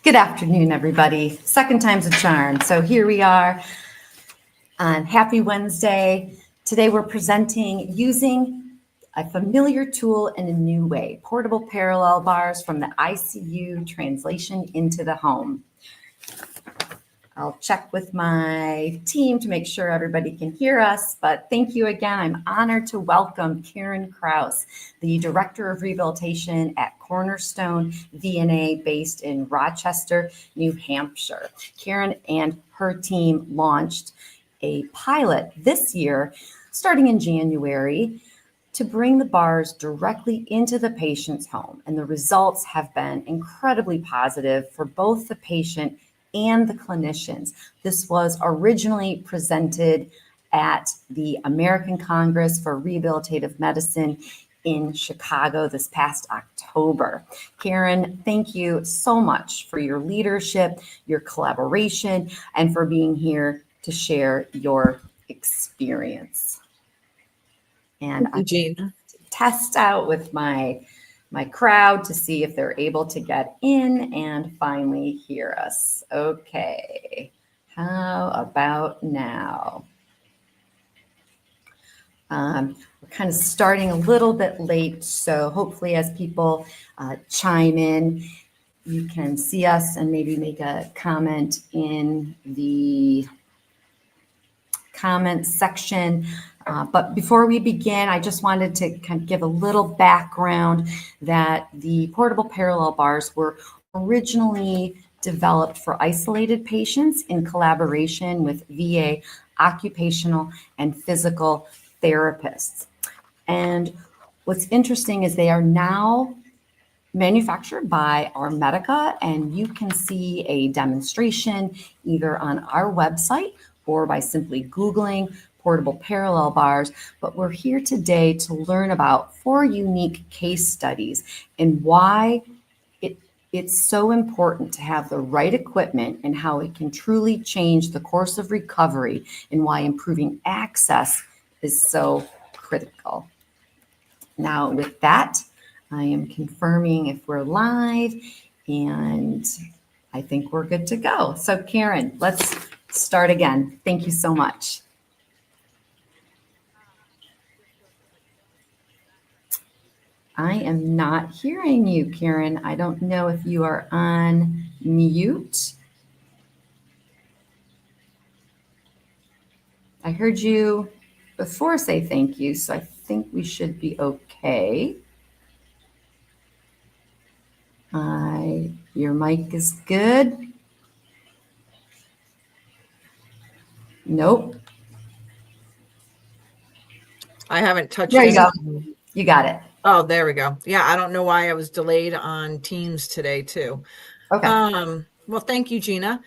Good afternoon, everybody. Second time's a charm. So here we are on Happy Wednesday. Today we're presenting using a familiar tool in a new way, portable parallel bars from the ICU translation into the home. I'll check with my team to make sure everybody can hear us, but thank you again. I'm honored to welcome Karen Kraus, the Director of Rehabilitation at Cornerstone VNA based in Rochester, New Hampshire. Karen and her team launched a pilot this year, starting in January, to bring the bars directly into the patient's home. And the results have been incredibly positive for both the patient and the clinicians. This was originally presented at the American Congress for Rehabilitative Medicine in Chicago this past October. Karen, thank you so much for your leadership, your collaboration, and for being here to share your experience. And I'm going to test out with my crowd to see if they're able to get in and finally hear us. Okay, how about now? We're kind of starting a little bit late, so hopefully as people chime in, you can see us and maybe make a comment in the comments section. But before we begin, I just wanted to kind of give a little background that the portable parallel bars were originally developed for isolated patients in collaboration with VA occupational and physical therapists. And what's interesting is they are now manufactured by R Medica, and you can see a demonstration either on our website or by simply Googling portable parallel bars. But we're here today to learn about 4 unique case studies and why it's so important to have the right equipment and how it can truly change the course of recovery and why improving access is so critical. Now, with that, I am confirming if we're live, and I think we're good to go. So Karen, let's start again. Thank you so much. I am not hearing you, Karen. I don't know if you are on mute. I heard you before say thank you, so I think we should be okay. Your mic is good. Nope. I haven't touched There you anything. go. You got it. Oh, there we go. Yeah, I don't know why I was delayed on Teams today too. Okay. Well, thank you, Gina.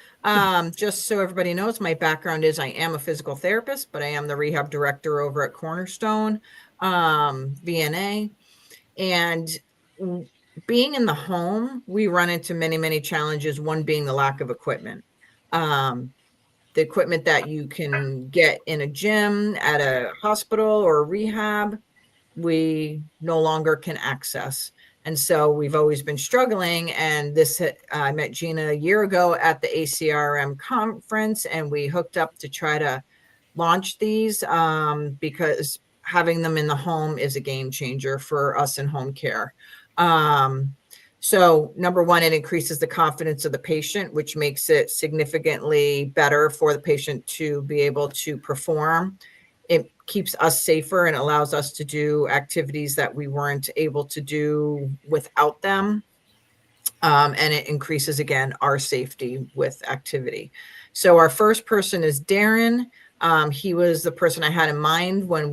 Just so everybody knows, my background is I am a physical therapist, but I am the rehab director over at Cornerstone VNA. And being in the home, we run into many, many challenges, one being the lack of equipment. The equipment that you can get in a gym, at a hospital or a rehab, we no longer can access. And so we've always been struggling. And this, I met Gina a year ago at the ACRM conference, and we hooked up to try to launch these because having them in the home is a game changer for us in home care. So number one, it increases the confidence of the patient, which makes it significantly better for the patient to be able to perform. It keeps us safer and allows us to do activities that we weren't able to do without them. And it increases, again, our safety with activity. So our first person is Darren. He was the person I had in mind when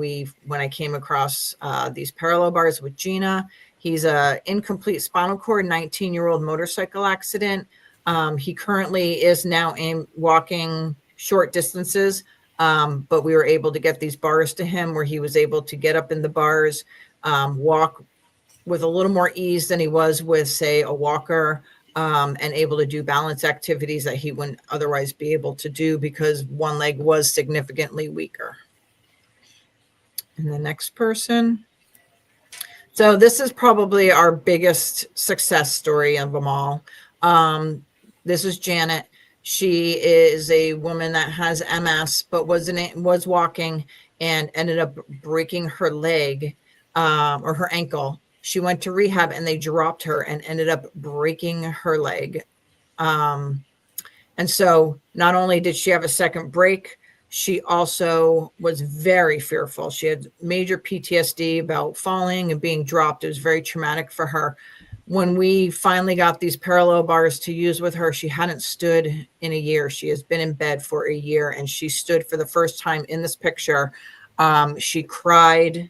I came across these parallel bars with Gina. He's a incomplete spinal cord, 19-year-old motorcycle accident. He currently is now walking short distances, but we were able to get these bars to him where he was able to get up in the bars, walk with a little more ease than he was with, say, a walker, and able to do balance activities that he wouldn't otherwise be able to do because one leg was significantly weaker. And the next person. So this is probably our biggest success story of them all. this is Janet. She is a woman that has MS, but was walking and ended up breaking her leg or her ankle. She went to rehab and they dropped her and ended up breaking her leg. And so not only did she have a second break, she also was very fearful. She had major PTSD about falling and being dropped. It was very traumatic for her. When we finally got these parallel bars to use with her, she hadn't stood in a year. She has been in bed for a year, and she stood for the first time in this picture. She cried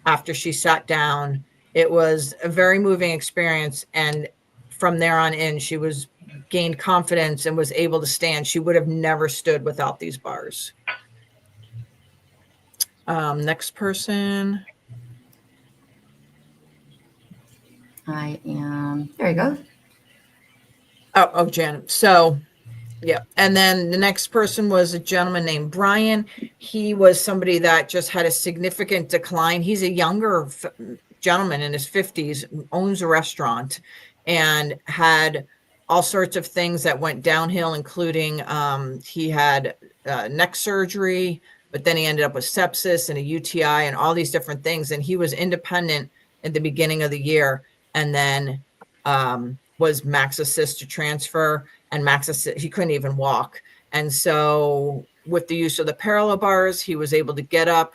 after she sat down. It was a very moving experience. And from there on in, she was gained confidence and was able to stand. She would have never stood without these bars. Next person. There you go. Oh, Jan. So, yeah. And then the next person was a gentleman named Brian. He was somebody that just had a significant decline. He's a younger gentleman in his 50s, owns a restaurant, and had all sorts of things that went downhill, including he had neck surgery, but then he ended up with sepsis and a UTI and all these different things. And he was independent at the beginning of the year, and then was max assist to transfer, and max assist, he couldn't even walk. And so with the use of the parallel bars, he was able to get up,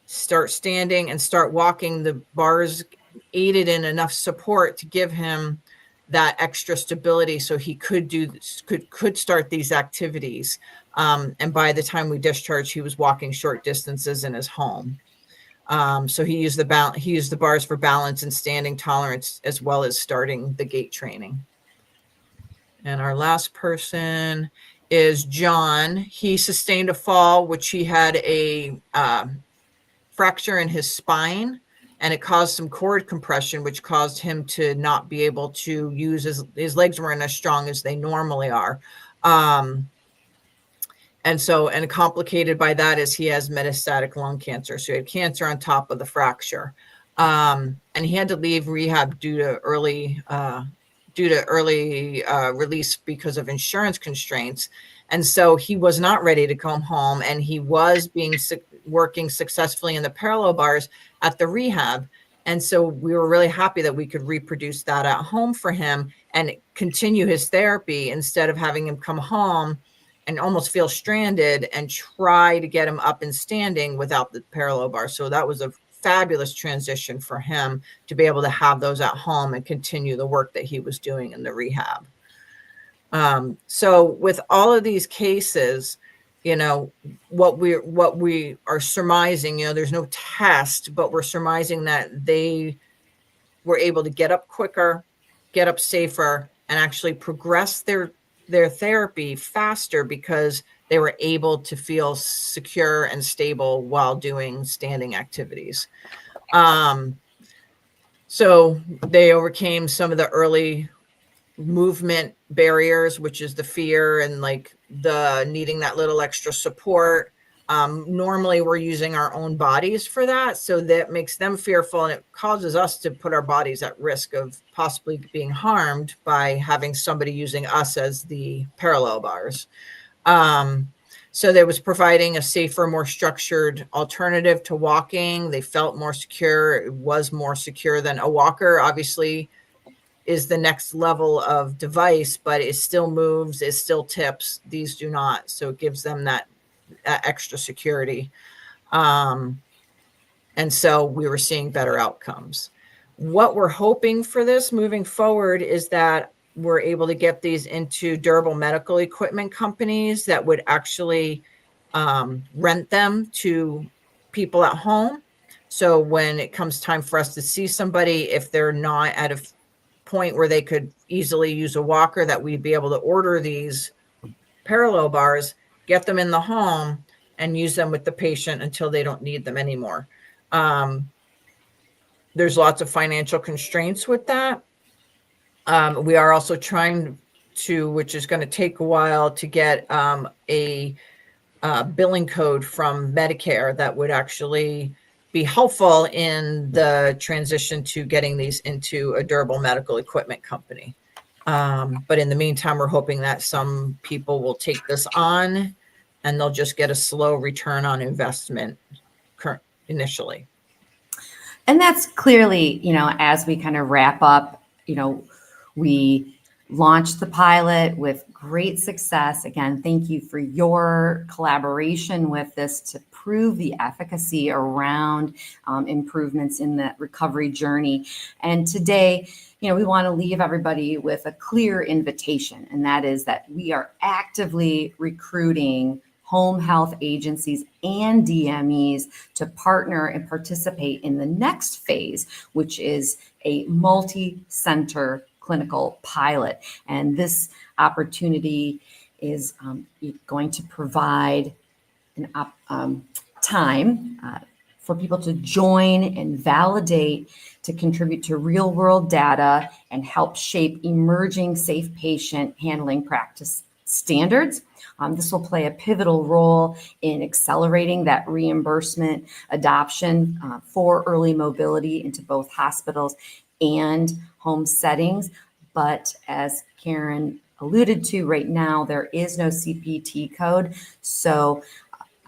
start standing, and start walking. The bars aided in enough support to give him that extra stability so he could start these activities. And by the time we discharged, he was walking short distances in his home. So he used the bars for balance and standing tolerance, as well as starting the gait training. And our last person is John. He sustained a fall, which he had a fracture in his spine, and it caused some cord compression, which caused him to not be able to use his legs weren't as strong as they normally are. And complicated by that is he has metastatic lung cancer. So he had cancer on top of the fracture. And he had to leave rehab due to early release because of insurance constraints. And so he was not ready to come home, and he was working successfully in the parallel bars at the rehab. And so we were really happy that we could reproduce that at home for him and continue his therapy instead of having him come home and almost feel stranded and try to get him up and standing without the parallel bar. So that was a fabulous transition for him to be able to have those at home and continue the work that he was doing in the rehab. So with all of these cases, what we are surmising, there's no test, but we're surmising that they were able to get up quicker, get up safer, and actually progress their therapy faster because they were able to feel secure and stable while doing standing activities. So they overcame some of the early movement barriers, which is the fear and like the needing that little extra support. Normally we're using our own bodies for that. So that makes them fearful, and it causes us to put our bodies at risk of possibly being harmed by having somebody using us as the parallel bars. So there was providing a safer, more structured alternative to walking. They felt more secure. It was more secure than a walker, obviously, is the next level of device, but it still moves, it still tips. These do not. So it gives them that extra security. And so we were seeing better outcomes. What we're hoping for this moving forward is that we're able to get these into durable medical equipment companies that would actually rent them to people at home. So when it comes time for us to see somebody, if they're not at a point where they could easily use a walker, that we'd be able to order these parallel bars, get them in the home, and use them with the patient until they don't need them anymore. There's lots of financial constraints with that. We are also trying to, which is going to take a while, to get a billing code from Medicare that would actually be helpful in the transition to getting these into a durable medical equipment company. But in the meantime, we're hoping that some people will take this on and they'll just get a slow return on investment initially. And that's clearly, as we kind of wrap up, we launched the pilot with great success. Again, thank you for your collaboration with this to prove the efficacy around improvements in the recovery journey. And today, we want to leave everybody with a clear invitation, and that is that we are actively recruiting home health agencies and DMEs to partner and participate in the next phase, which is a multi-center clinical pilot. And this opportunity is going to provide an time for people to join and validate, to contribute to real world data and help shape emerging safe patient handling practice standards. This will play a pivotal role in accelerating that reimbursement adoption for early mobility into both hospitals and home settings. But as Karen alluded to, right now, there is no CPT code. So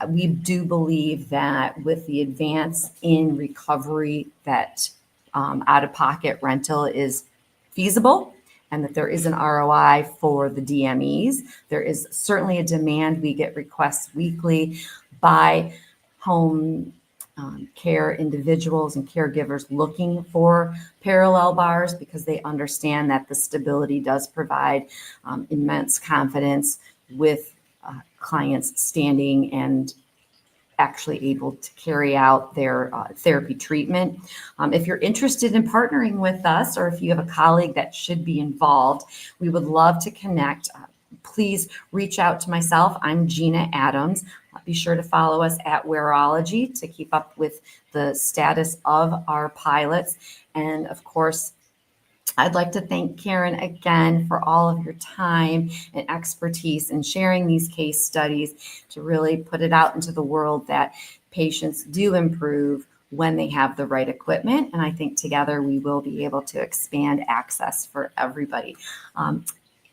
we do believe that with the advance in recovery, that out-of-pocket rental is feasible, and that there is an ROI for the DMEs. There is certainly a demand. We get requests weekly by home care individuals and caregivers looking for parallel bars because they understand that the stability does provide immense confidence with clients standing and actually able to carry out their therapy treatment. If you're interested in partnering with us, or if you have a colleague that should be involved, we would love to connect. Please reach out to myself. I'm Gina Adams. Be sure to follow us at Wearology to keep up with the status of our pilots. And of course, I'd like to thank Karen again for all of your time and expertise in sharing these case studies to really put it out into the world that patients do improve when they have the right equipment. And I think together we will be able to expand access for everybody.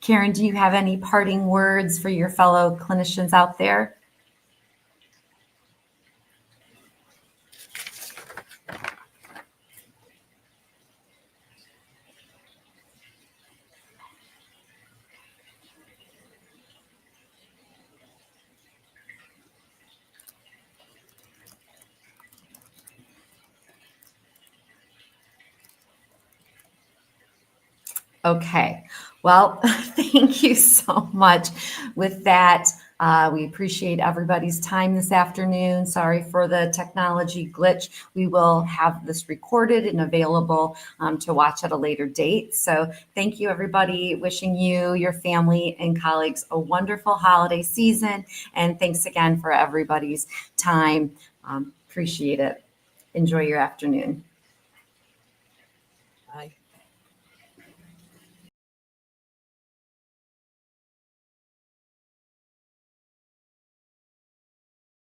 Karen, do you have any parting words for your fellow clinicians out there? Okay, well, thank you so much. With that, we appreciate everybody's time this afternoon. Sorry for the technology glitch. We will have this recorded and available to watch at a later date. So thank you, everybody. Wishing you, your family, and colleagues a wonderful holiday season. And thanks again for everybody's time. Appreciate it. Enjoy your afternoon.